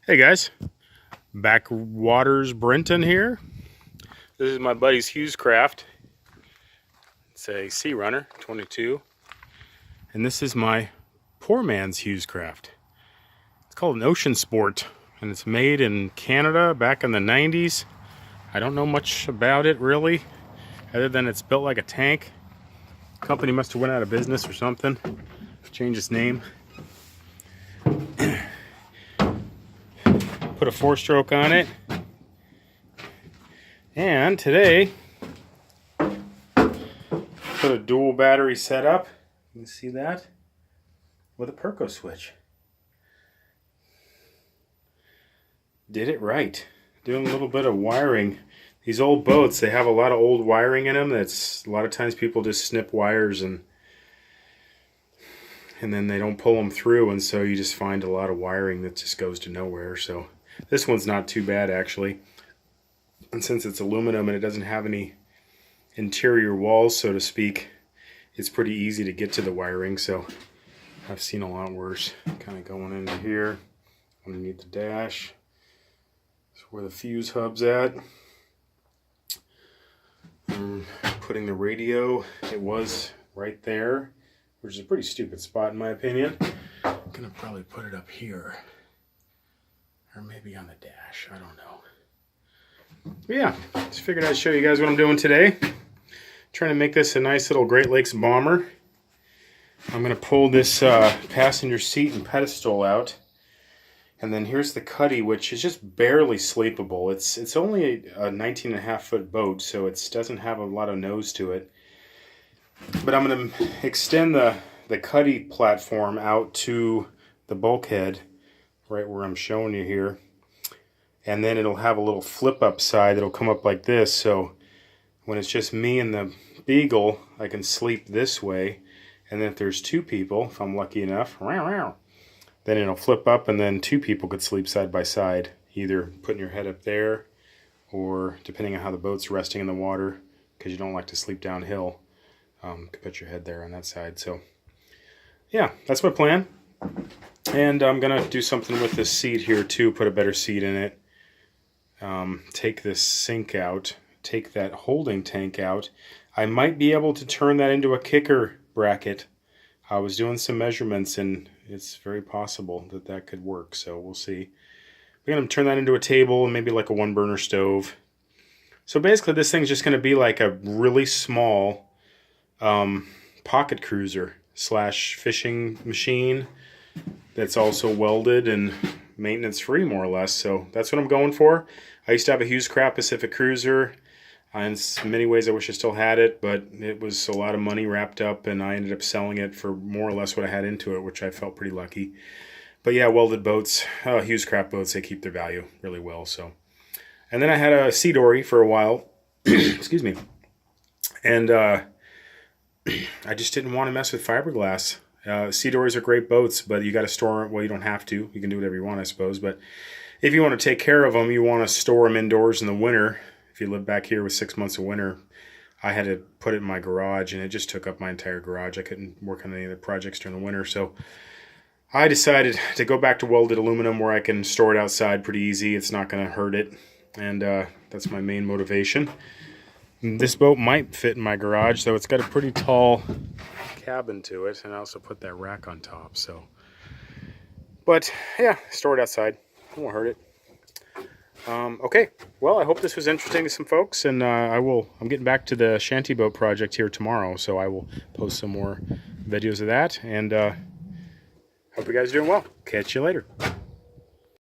Hey guys, back Waters Brenton here. This is my buddy's Hughes craft. It's a Sea Runner 22. And this is my poor man's Hughes craft. It's called an Ocean Sport and it's made in Canada back in the 90s. I don't know much about it really, other than it's built like a tank. The company must have went out of business or something. Changed its name. Put a 4-stroke on it, and today put a dual battery setup. You can see that with a Perco switch. Did it right. Doing a little bit of wiring. These old boats, they have a lot of old wiring in them. That's a lot of times people just snip wires and then they don't pull them through, and so you just find a lot of wiring that just goes to nowhere. So this one's not too bad actually, and since it's aluminum and it doesn't have any interior walls, so to speak, it's pretty easy to get to the wiring. So I've seen a lot worse. Kind of going into here underneath the dash. That's where the fuse hub's at. Putting the radio, it was right there, which is a pretty stupid spot in my opinion. I'm gonna probably put it up here. Or maybe on the dash, I don't know. But yeah, just figured I'd show you guys what I'm doing today. Trying to make this a nice little Great Lakes bomber. I'm going to pull this passenger seat and pedestal out. And then here's the cuddy, which is just barely sleepable. It's only a 19.5-foot boat, so it doesn't have a lot of nose to it. But I'm going to extend the cuddy platform out to the bulkhead, right where I'm showing you here, and then it'll have a little flip up side that'll come up like this, so when it's just me and the Beagle I can sleep this way, and then if there's two people, if I'm lucky enough, then it'll flip up and then two people could sleep side by side, either putting your head up there or depending on how the boat's resting in the water, because you don't like to sleep downhill, you could put your head there on that side. So yeah, that's my plan. And I'm going to do something with this seat here too, put a better seat in it. Take this sink out, take that holding tank out. I might be able to turn that into a kicker bracket. I was doing some measurements and it's very possible that that could work, so we'll see. We're going to turn that into a table and maybe like a 1-burner stove. So basically this thing's just going to be like a really small pocket cruiser slash fishing machine that's also welded and maintenance free, more or less. So that's what I'm going for. I used to have a Hughes Craft Pacific Cruiser. In many ways I wish I still had it, but it was a lot of money wrapped up and I ended up selling it for more or less what I had into it, which I felt pretty lucky. But yeah, welded boats, Hughes Craft boats, they keep their value really well. So, and then I had a Sea Dory for a while. Excuse me. And I just didn't want to mess with fiberglass. Sea Dories are great boats, but you got to store them. Well, you don't have to. You can do whatever you want, I suppose. But if you want to take care of them, you want to store them indoors in the winter. If you live back here with 6 months of winter, I had to put it in my garage, and it just took up my entire garage. I couldn't work on any of the projects during the winter, so I decided to go back to welded aluminum where I can store it outside pretty easy. It's not going to hurt it, and that's my main motivation. This boat might fit in my garage, though it's got a pretty tall cabin to it, and I also put that rack on top. So, but yeah, store it outside. It won't hurt it. Okay, well, I hope this was interesting to some folks, and I'm getting back to the shanty boat project here tomorrow, so I will post some more videos of that, and hope you guys are doing well. Catch you later.